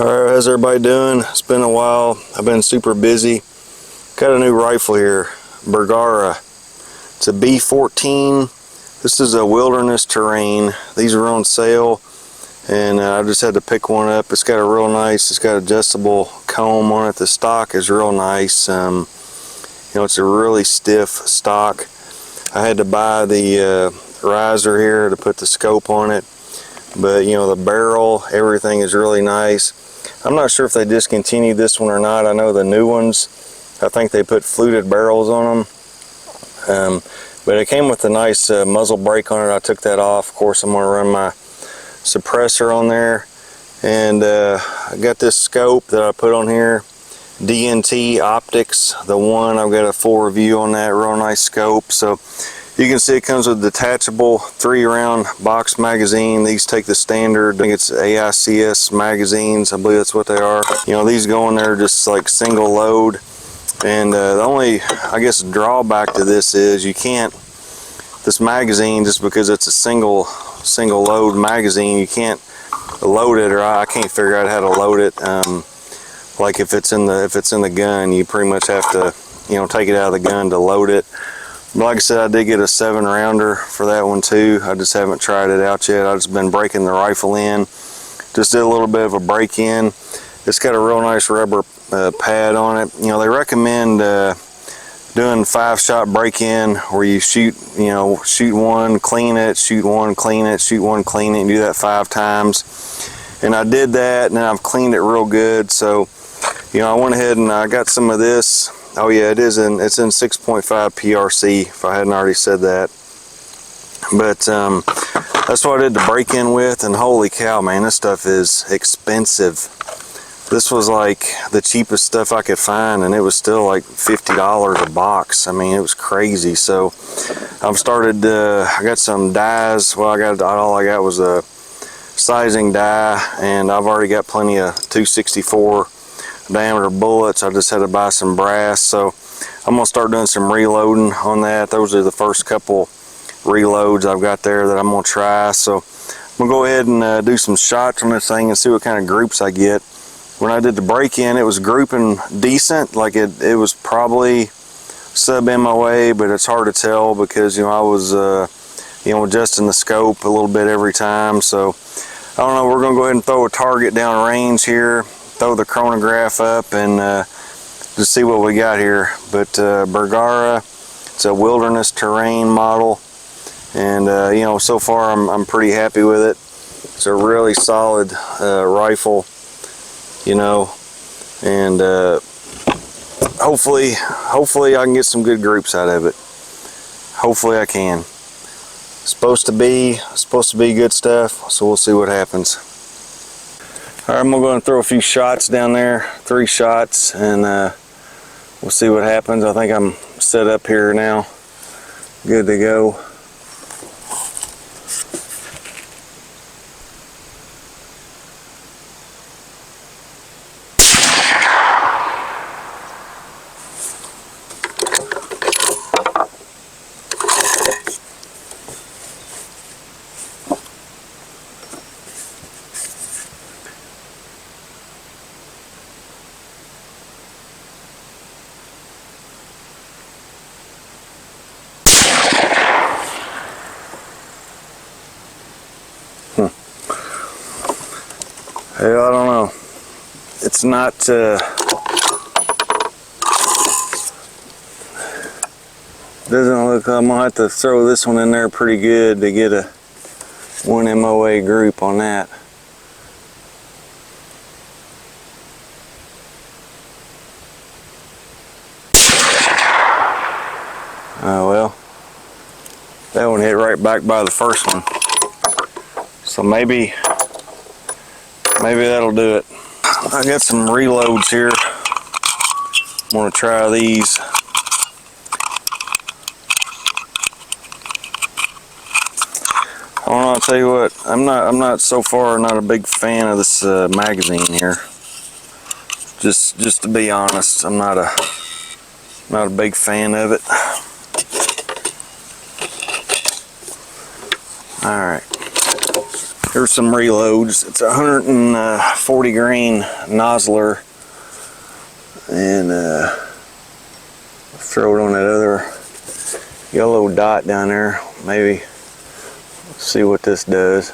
Alright, how's everybody doing? It's been a while. I've been super busy. Got a new rifle here, Bergara. It's a B-14. This is a Wilderness Terrain. These are on sale, and I just had to pick one up. It's got a real nice, it's got adjustable comb on it. The stock is real nice. You know, it's a really stiff stock. I had to buy the riser here to put the scope on it. But you know, the barrel, everything is really nice. I'm not sure if they discontinued this one or not. I know the new ones, I think they put fluted barrels on them. But it came with a nice muzzle brake on it. I took that off. Of course, I'm going to run my suppressor on there. And I got this scope that I put on here, DNT Optics, the one. I've got a full review on that, real nice scope. So you can see it comes with a detachable 3-round box magazine. These take the standard, I think it's AICS magazines, I believe that's what they are. You know, these go in there just like single load. And the only, I guess, drawback to this is you can't, this magazine, just because it's a single load magazine, you can't load it, or I can't figure out how to load it. Like if it's in the gun, you pretty much have to, you know, take it out of the gun to load it. But like I said, I did get a 7-rounder for that one too. I just haven't tried it out yet. I've just been breaking the rifle in. Just did a little bit of a break in. It's got a real nice rubber pad on it. You know, they recommend doing 5-shot break in where you shoot, you know, shoot one, clean it, shoot one, clean it, shoot one, clean it, and do that 5 times. And I did that, and then I've cleaned it real good. So, you know, I went ahead and I got some of this. Oh yeah, it's in 6.5 PRC, if I hadn't already said that. But that's what I did the break in with, and holy cow, man, this stuff is expensive. This was like the cheapest stuff I could find, and it was still like $50 a box. I mean, it was crazy. So I've started, I got some dies. Well, all I got was a sizing die, and I've already got plenty of 264 diameter bullets. I just had to buy some brass, so I'm gonna start doing some reloading on that. Those are the first couple reloads I've got there that I'm gonna try. So I'm gonna go ahead and do some shots on this thing and see what kind of groups I get. When I did the break-in, it was grouping decent. Like it was probably Sub MOA, but it's hard to tell because, you know, I was you know, adjusting the scope a little bit every time. So I don't know, we're gonna go ahead and throw a target down range here, throw the chronograph up, and just see what we got here. But Bergara, it's a Wilderness Terrain model, and you know, so far I'm pretty happy with it. It's a really solid rifle, you know, and hopefully I can get some good groups out of it. Hopefully I can. Supposed to be good stuff, so we'll see what happens. All right, I'm going to throw a few shots down there, 3 shots, and we'll see what happens. I think I'm set up here now, good to go. Hell, I don't know. It's not doesn't look, I'm gonna have to throw this one in there pretty good to get a 1 MOA group on that. Oh well, that one hit right back by the first one. So maybe that'll do it. I got some reloads here. I'm gonna try these. I don't know, I'll tell you what, I'm not so far not a big fan of this magazine here. Just to be honest, I'm not a big fan of it. All right. Here's some reloads. It's a 140 grain nozzler, and throw it on that other yellow dot down there. Maybe see what this does.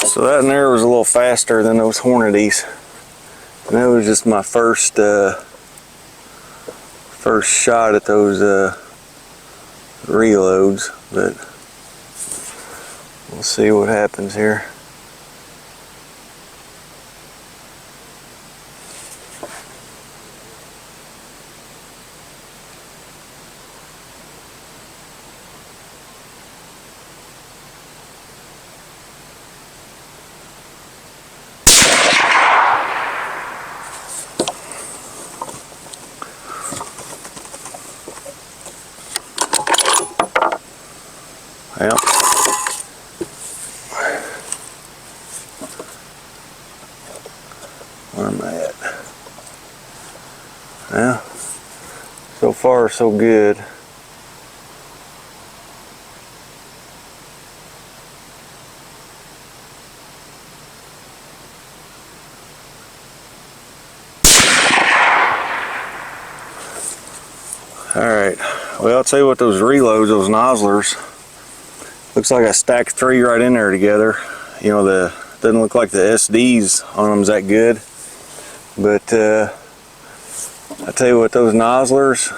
So that in there was a little faster than those Hornadies. And that was just my first shot at those reloads, but we'll see what happens here. Well, where am I at? Well, so far so good. Alright, well, I'll tell you what, those reloads, those nozzlers, looks like I stacked 3 right in there together. You know, doesn't look like the SDs on them's that good, but I tell you what, those nozzlers,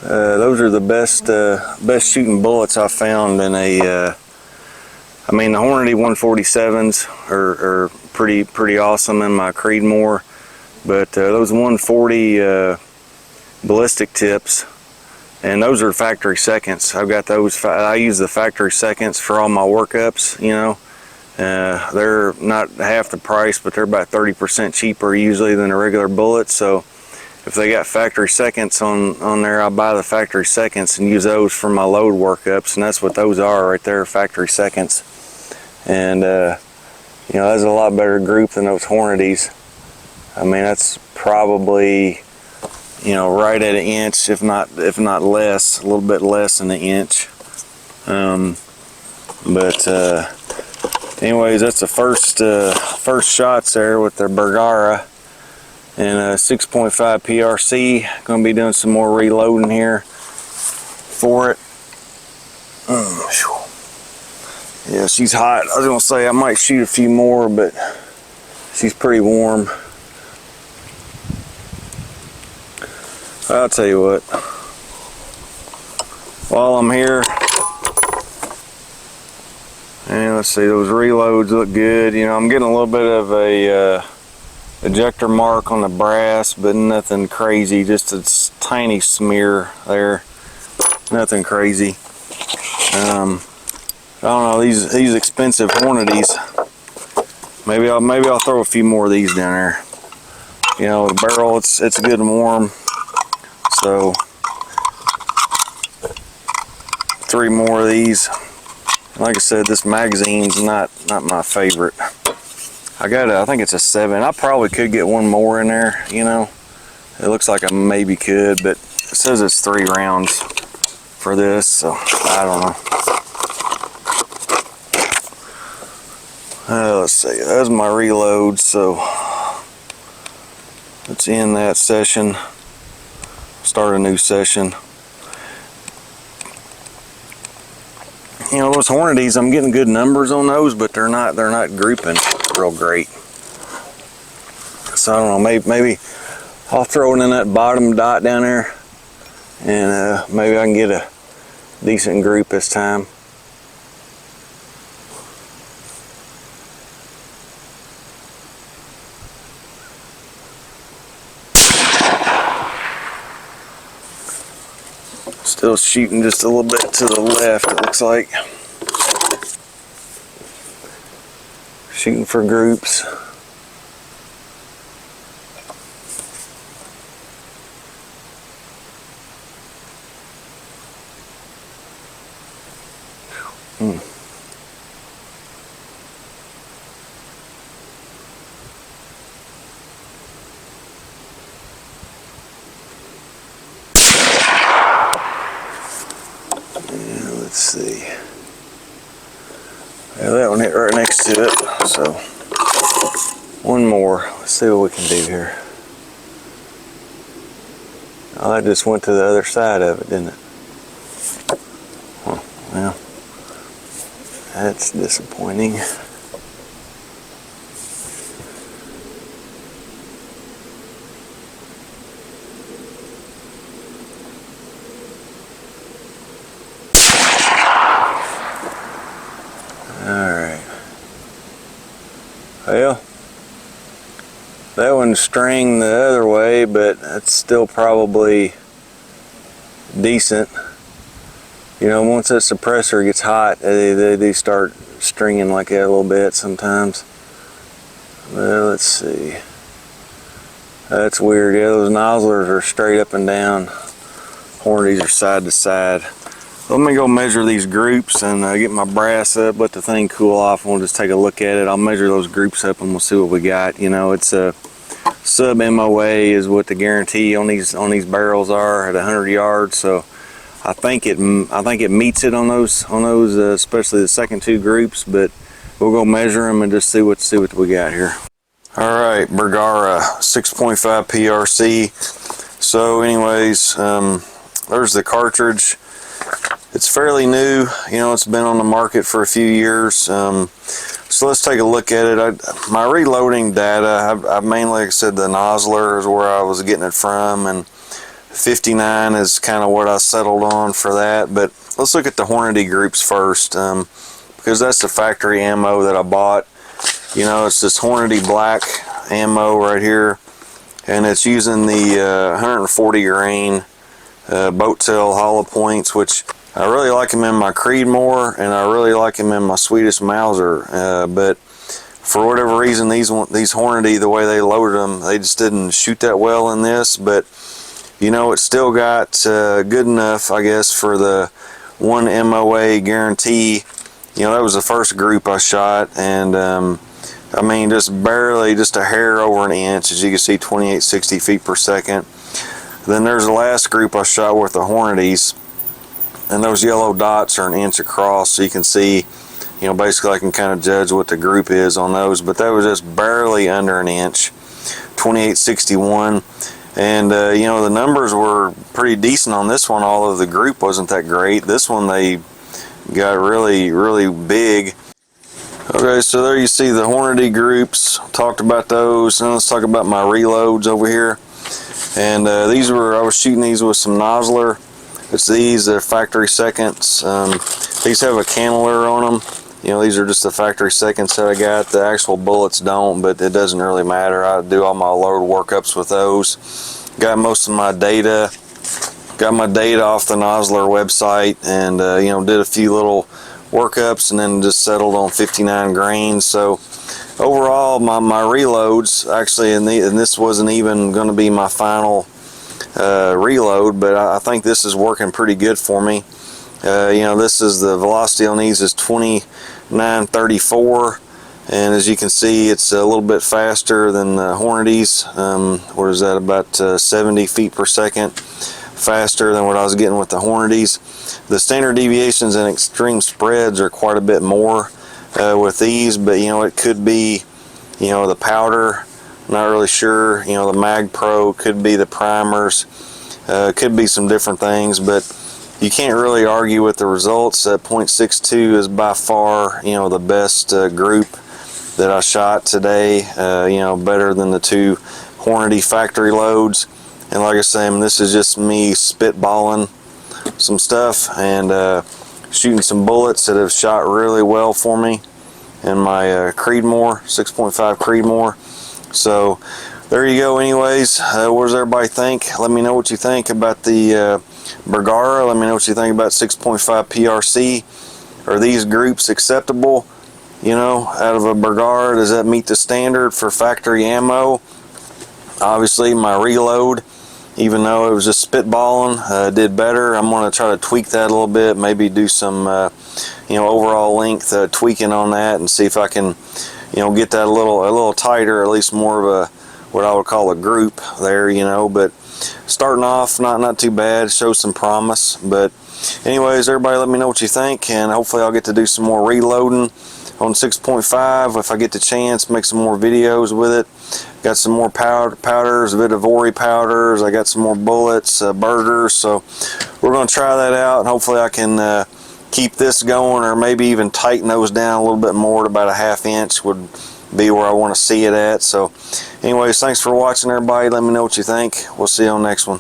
those are the best shooting bullets I've found in a. I mean, the Hornady 147s are pretty awesome in my Creedmoor, but those 140 ballistic tips. And those are factory seconds. I've got those. I use the factory seconds for all my workups. You know, they're not half the price, but they're about 30% cheaper usually than a regular bullet. So if they got factory seconds on there, I'll buy the factory seconds and use those for my load workups. And that's what those are right there, factory seconds. And you know, that's a lot better group than those Hornadies. I mean, that's probably, you know, right at an inch, if not less, a little bit less than an inch. Anyways, that's the first shots there with their Bergara and a 6.5 PRC. Going to be doing some more reloading here for it. Yeah, she's hot. I was going to say I might shoot a few more, but she's pretty warm. I'll tell you what, while I'm here, and let's see, those reloads look good. You know, I'm getting a little bit of a ejector mark on the brass, but nothing crazy, just a tiny smear there, nothing crazy. I don't know, these expensive Hornadies, maybe I'll throw a few more of these down there. You know, the barrel, it's good and warm. So 3 more of these. Like I said, this magazine's not my favorite. I think it's a 7. I probably could get 1 more in there, you know. It looks like I maybe could, but it says it's 3 rounds for this, so I don't know. Let's see, that's my reload, so let's end that session. Start a new session. You know, those Hornadies, I'm getting good numbers on those, but they're not grouping real great. So I don't know, maybe I'll throw it in that bottom dot down there, and maybe I can get a decent group this time. Still shooting just a little bit to the left, it looks like. Shooting for groups. Let's see. Yeah, that one hit right next to it. So one more. Let's see what we can do here. Oh, that just went to the other side of it, didn't it? Oh, well, that's disappointing. Alright. Well, that one's stringed the other way, but that's still probably decent. You know, once that suppressor gets hot, they do start stringing like that a little bit sometimes. Well, let's see. That's weird. Yeah, those nozzlers are straight up and down. Hornities are side to side. Let me go measure these groups and get my brass up, let the thing cool off, and we'll just take a look at it. I'll measure those groups up and we'll see what we got. You know, it's a Sub MOA is what the guarantee on these barrels are at 100 yards. So I think it meets it on those especially the second two groups. But we'll go measure them and just see what we got here. All right, Bergara 6.5 PRC. So anyways, there's the cartridge. It's fairly new, you know, it's been on the market for a few years. So let's take a look at it. My reloading data, I mainly, like I said, the nozzler is where I was getting it from, and 59 is kind of what I settled on for that. But let's look at the Hornady groups first, because that's the factory ammo that I bought. You know, it's this Hornady black ammo right here, and it's using the 140 grain boat tail hollow points, which I really like them in my Creedmoor, and I really like them in my Swedish Mauser, but for whatever reason, these Hornady, the way they loaded them, they just didn't shoot that well in this. But you know, it still got good enough, I guess, for the 1 MOA guarantee. You know, that was the first group I shot, and I mean, just barely, just a hair over an inch, as you can see, 2860 feet per second. Then there's the last group I shot with the Hornadies, and those yellow dots are an inch across, so you can see, you know, basically I can kind of judge what the group is on those. But that was just barely under an inch, 2861. And you know, the numbers were pretty decent on this one, although the group wasn't that great. This one they got really big. Okay, so there you see the Hornady groups. Talked about those. Now let's talk about my reloads over here. And I was shooting these with some nozzler. It's these, they're factory seconds. These have a canneler on them. You know, these are just the factory seconds that I got. The actual bullets don't, but it doesn't really matter. I do all my load workups with those. Got most of my data. Got my data off the nozzler website, and you know, did a few little workups, and then just settled on 59 grains. So overall, my reloads actually, and this wasn't even going to be my final reload, but I think this is working pretty good for me. You know, this is the velocity on these is 2934, and as you can see, it's a little bit faster than the Hornady's. What is that, about 70 feet per second faster than what I was getting with the Hornady's. The standard deviations and extreme spreads are quite a bit more with these, but you know, it could be, you know, the powder, not really sure. You know, the Mag Pro, could be the primers, could be some different things, but you can't really argue with the results. .62 is by far, you know, the best group that I shot today. You know, better than the two Hornady factory loads. And like I say, this is just me spitballing some stuff and shooting some bullets that have shot really well for me in my Creedmoor, 6.5 Creedmoor. So there you go. Anyways, what does everybody think? Let me know what you think about the Bergara. Let me know what you think about 6.5 PRC. Are these groups acceptable, you know, out of a Bergara? Does that meet the standard for factory ammo? Obviously, my reload even though it was just spitballing, did better. I'm going to try to tweak that a little bit, maybe do some overall length tweaking on that, and see if I can get that a little tighter, at least more of a what I would call a group there, but starting off not too bad, shows some promise. But anyways, everybody let me know what you think, and hopefully I'll get to do some more reloading on 6.5 if I get the chance, make some more videos with it. Got some more powders, Vitavori powders, I got some more bullets, burgers, so we're going to try that out, and hopefully I can keep this going, or maybe even tighten those down a little bit more to about a 1/2 inch would be where I want to see it at. So anyways, thanks for watching, everybody. Let me know what you think. We'll see you on the next one.